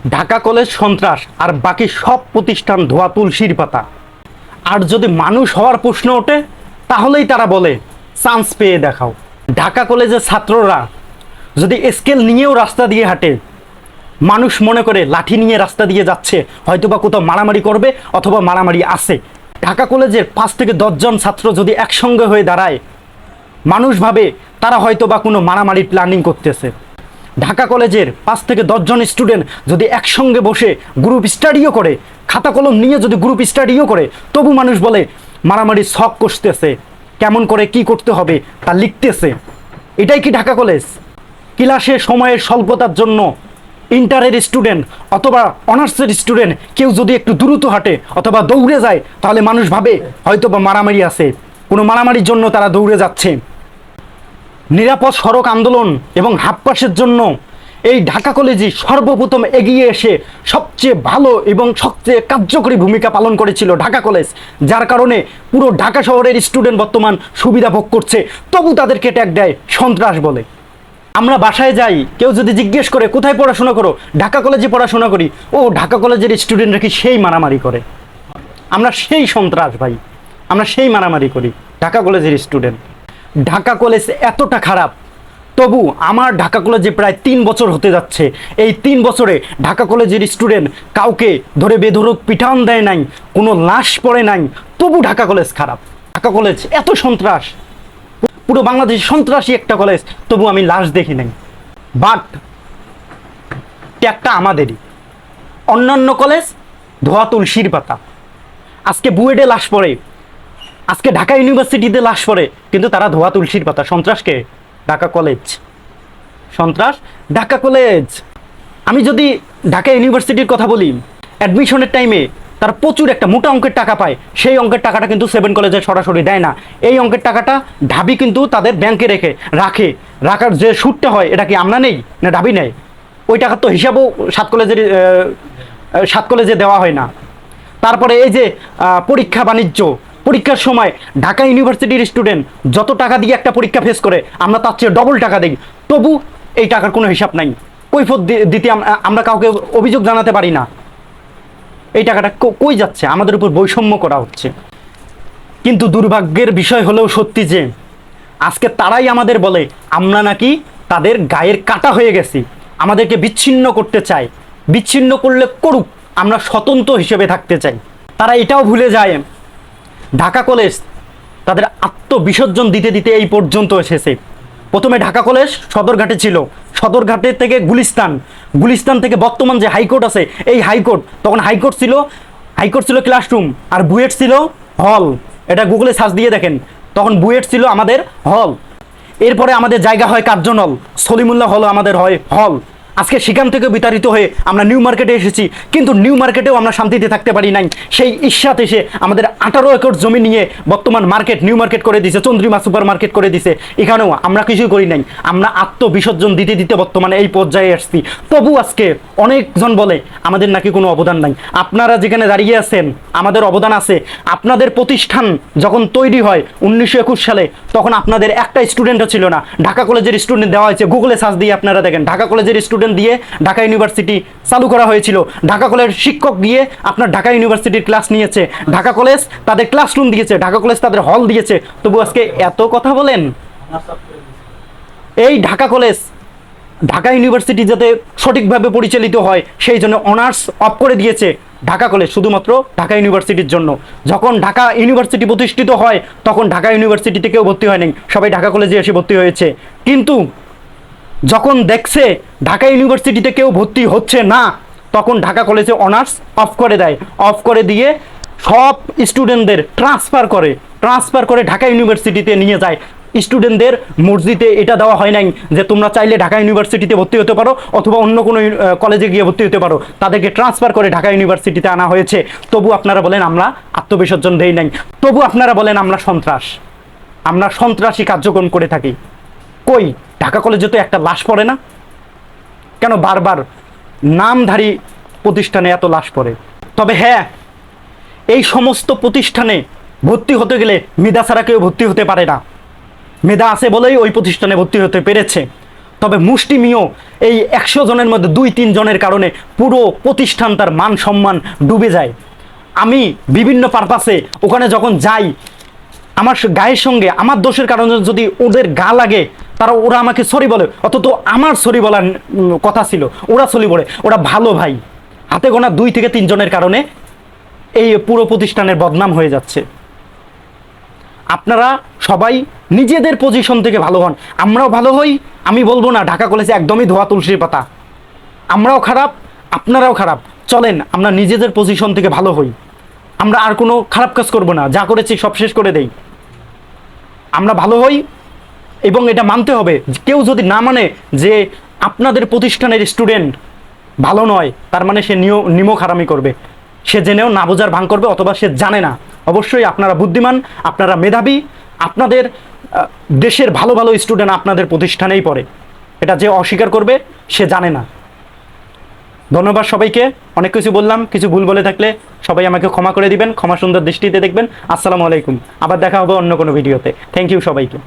Dhaka college সন্ত্রাস আর বাকি সব প্রতিষ্ঠান ধোয়া তুলসীর পাতা। আর যদি মানুষ হওয়ার প্রশ্ন ওঠে তাহলেই তারা বলে চান্স পেয়ে দেখাও। ঢাকা কলেজের ছাত্ররা যদি স্কেল নিয়েও রাস্তা দিয়ে হাঁটে, মানুষ মনে করে লাঠি নিয়ে রাস্তা দিয়ে যাচ্ছে, হয়তোবা কোথাও মারামারি করবে অথবা মারামারি আছে। ঢাকা কলেজের 5 থেকে 10 জন ছাত্র যদি একসঙ্গে হয়ে দাঁড়ায়, মানুষ ভাবে তারা হয়তোবা কোনো মারামারির প্ল্যানিং করতেছে। ঢাকা কলেজের 5 থেকে 10 জন স্টুডেন্ট যদি একসঙ্গে বসে গ্রুপ স্টাডিও করে, খাতা কলম নিয়ে যদি গ্রুপ স্টাডিও করে, তবু মানুষ বলে মারামারি শখ কষতেছে, কেমন করে কি করতে হবে তা লিখতেছে। এটাই কি ঢাকা কলেজ? ক্লাসে সময়ের স্বল্পতার জন্য ইন্টারের স্টুডেন্ট অথবা অনার্সের স্টুডেন্ট কেউ যদি একটু দ্রুত হাঁটে অথবা দৌড়ে যায়, তাহলে মানুষ ভাবে হয়তোবা মারামারি আছে, কোনো মারামারির জন্য তারা দৌড়ে যাচ্ছে। নিরাপদ সড়ক আন্দোলন এবং হাফপাসের জন্য এই ঢাকা কলেজই সর্বপ্রথম এগিয়ে এসে সবচেয়ে ভালো এবং সবচেয়ে কার্যকরী ভূমিকা পালন করেছিল ঢাকা কলেজ, যার কারণে পুরো ঢাকা শহরের স্টুডেন্ট বর্তমান সুবিধা ভোগ করছে। তবু তাদেরকে ট্যাগ দেয় সন্ত্রাস বলে। আমরা বাসায় যাই, কেউ যদি জিজ্ঞেস করে কোথায় পড়াশোনা করো, ঢাকা কলেজে পড়াশোনা করি, ও ঢাকা কলেজের স্টুডেন্টরা কি সেই মারামারি করে? আমরা সেই সন্ত্রাস ভাই, আমরা সেই মারামারি করি ঢাকা কলেজের স্টুডেন্ট। ঢাকা কলেজ এতটা খারাপ, তবু আমার ঢাকা কলেজে প্রায় 3 বছর হতে যাচ্ছে। এই 3 বছরে ঢাকা কলেজের স্টুডেন্ট কাউকে ধরে বেধড়ক পিটান দেয় নাই, কোনো লাশ পড়ে নাই, তবু ঢাকা কলেজ খারাপ। ঢাকা কলেজ এত সন্ত্রাস, পুরো বাংলাদেশ সন্ত্রাসী একটা কলেজ, তবু আমি লাশ দেখি নাই। বাট ট্যাগটা আমাদেরই। অন্যান্য কলেজ ধোয়া তুলসীর পাতা। আজকে বুয়েটে লাশ পড়ে, আজকে ঢাকা ইউনিভার্সিটিতে লাশ পড়ে, কিন্তু তারা ধোয়া তুলসীর পাতা। সন্ত্রাসকে ঢাকা কলেজ, সন্ত্রাস ঢাকা কলেজ। আমি যদি ঢাকা ইউনিভার্সিটির কথা বলি, অ্যাডমিশনের টাইমে তারা প্রচুর একটা মোটা অঙ্কের টাকা পায়। সেই অঙ্কের টাকাটা কিন্তু 7 কলেজে সরাসরি দেয় না। এই অঙ্কের টাকাটা ঢাবি কিন্তু তাদের ব্যাংকে রাখার যে সুদটা হয়, এটা কি আমরা নেই না ঢাবি নেয়? ওই টাকার তো হিসাবও 7 কলেজে দেওয়া হয় না। তারপরে এই যে পরীক্ষা বাণিজ্য, পরীক্ষার সময় ঢাকা ইউনিভার্সিটির স্টুডেন্ট যত টাকা দিয়ে একটা পরীক্ষা ফেস করে, আমরা তার চেয়ে ডবল টাকা দিই, তবু এই টাকার কোনো হিসাব নাই। কৈফিয়ত দিতে আমরা কাউকে অভিযোগ জানাতে পারি না। এই টাকাটা কই যাচ্ছে? আমাদের উপর বৈষম্য করা হচ্ছে। কিন্তু দুর্ভাগ্যের বিষয় হলেও সত্যি যে আজকে তারাই আমাদের বলে আমরা নাকি তাদের গায়ের কাটা হয়ে গেছি, আমাদেরকে বিচ্ছিন্ন করতে চায়। বিচ্ছিন্ন করলে করুক, আমরা স্বতন্ত্র হিসেবে থাকতে চাই। তারা এটাও ভুলে যায় ঢাকা কলেজ তাদের আত্মবিসর্জন দিতে দিতে এই পর্যন্ত এসেছে। প্রথমে ঢাকা কলেজ সদরঘাটে ছিল, সদরঘাটে থেকে গুলিস্তান থেকে বর্তমান যে হাইকোর্ট আছে, এই হাইকোর্ট, তখন হাইকোর্ট ছিল ক্লাসরুম আর বুয়েট ছিল হল। এটা গুগলে সার্চ দিয়ে দেখেন, তখন বুয়েট ছিল আমাদের হল। এরপরে আমাদের জায়গা হয় কার্জনল, সলিমুল্লাহ হল আমাদের হয় হল। আজকে সেখান থেকে বিতাড়িত হয়ে আমরা নিউ মার্কেটে এসেছি, কিন্তু নিউ মার্কেটেও আমরা শান্তিতে থাকতে পারি নাই। সেই ঈর্ষাতে এসে আমাদের 18 একর জমি নিয়ে বর্তমান নিউ মার্কেট করে দিছে, চন্দ্রিমা সুপার মার্কেট করে দিছে। এখানেও আমরা কিছুই করি নাই, আমরা আত্মবিসর্জন দিতে দিতে বর্তমানে এই পর্যায়ে আসছি। তবু আজকে অনেকজন বলে আমাদের নাকি কোনো অবদান নাই। আপনারা যেখানে দাঁড়িয়ে আছেন, আমাদের অবদান আছে। আপনাদের প্রতিষ্ঠান যখন তৈরি হয় 1921 সালে, তখন আপনাদের একটা স্টুডেন্টও ছিল না। ঢাকা কলেজের স্টুডেন্ট দেওয়া হয়েছে, গুগলে সার্চ দিয়ে আপনারা দেখেন, ঢাকা কলেজের স্টুডেন্ট দিয়ে ঢাকা ইউনিভার্সিটি চালু করা হয়েছিল। ঢাকা কলেজ শিক্ষক দিয়ে আপনার ঢাকা ইউনিভার্সিটির ক্লাস নিয়েছে, ঢাকা কলেজ তাদের ক্লাসরুম দিয়েছে, ঢাকা কলেজ তাদের হল দিয়েছে। তবু আজকে এত কথা বলেন। এই ঢাকা কলেজ ঢাকা ইউনিভার্সিটি যাতে সঠিকভাবে পরিচালিত হয়, সেই জন্য অনার্স অফ করে দিয়েছে ঢাকা কলেজ, শুধুমাত্র ঢাকা ইউনিভার্সিটির জন্য। যখন ঢাকা ইউনিভার্সিটি প্রতিষ্ঠিত হয়, তখন ঢাকা ইউনিভার্সিটিতে কেউ ভর্তি হয়নি, সবাই ঢাকা কলেজে এসে ভর্তি হয়েছে। কিন্তু যখন দেখছে ঢাকা ইউনিভার্সিটিতে কেউ ভর্তি হচ্ছে না, তখন ঢাকা কলেজে অনার্স অফ করে দেয়। অফ করে দিয়ে সব স্টুডেন্টদের ট্রান্সফার করে ঢাকা ইউনিভার্সিটিতে নিয়ে যায়। স্টুডেন্টদের মর্জিতে এটা দেওয়া হয় নাই যে তোমরা চাইলে ঢাকা ইউনিভার্সিটিতে ভর্তি হতে পারো অথবা অন্য কোনো কলেজে গিয়ে ভর্তি হতে পারো। তাদেরকে ট্রান্সফার করে ঢাকা ইউনিভার্সিটিতে আনা হয়েছে। তবু আপনারা বলেন আমরা আত্মবিসর্জন দেই নাই, তবু আপনারা বলেন আমরা সন্ত্রাসী কার্যক্রম করে থাকি। কই ঢাকা কলেজে তো একটা লাশ পড়ে না কেন? বারবার নামধারী প্রতিষ্ঠানে এত লাশ পড়ে। তবে হ্যাঁ, এই সমস্ত প্রতিষ্ঠানে ভর্তি হতে গেলে মেধা ছাড়া কেউ ভর্তি হতে পারে না। মেধা আছে বলেই ওই প্রতিষ্ঠানে ভর্তি হতে পেরেছে। তবে মুষ্টিমেয় এই 100 জনের মধ্যে 2-3 জনের কারণে পুরো প্রতিষ্ঠান তার মান সম্মান ডুবে যায়। আমি বিভিন্ন পারপাসে ওখানে যখন যাই, আমার গায়ের সঙ্গে আমার দোষের কারণে যদি ওদের গা লাগে, ওরা আমাকে সরি বলে, অথচ আমার সরি বলার কথা ছিল, ওরা সরি বলে। ওরা ভালো ভাই, হাতে গোনা 2 থেকে 3 জনের কারণে এই পুরো প্রতিষ্ঠানের বদনাম হয়ে যাচ্ছে। আপনারা সবাই নিজেদের পজিশন থেকে ভালো হন, আমরাও ভালো হই। আমি বলবো না ঢাকা কলেজে একদমই ধোয়া তুলসীর পাতা, আমরাও খারাপ, আপনারাও খারাপ। চলেন আমরা নিজেদের পজিশন থেকে ভালো হই, আমরা আর কোনো খারাপ কাজ করব না, যা করেছি সব শেষ করে দেই, আমরা ভালো হই। এবং এটা মানতে হবে, কেউ যদি না মানে যে আপনাদের প্রতিষ্ঠানের স্টুডেন্ট ভালো নয়, তার মানে সে নিমক হারামি করবে, সে জেনেও না বোঝার ভান করবে, অথবা সে জানে না। অবশ্যই আপনারা বুদ্ধিমান, আপনারা মেধাবী, আপনাদের দেশের ভালো ভালো স্টুডেন্ট আপনাদের প্রতিষ্ঠানেই পড়ে, এটা যে অস্বীকার করবে সে জানে না। ধন্যবাদ সবাইকে, অনেক কিছু বললাম, কিছু ভুল বলে থাকলে সবাই আমাকে ক্ষমা করে দিবেন, ক্ষমা সুন্দর দৃষ্টিতে দেখবেন। আসসালামু আলাইকুম, আবার দেখা হবে অন্য কোনো ভিডিওতে। থ্যাংক ইউ সবাইকে।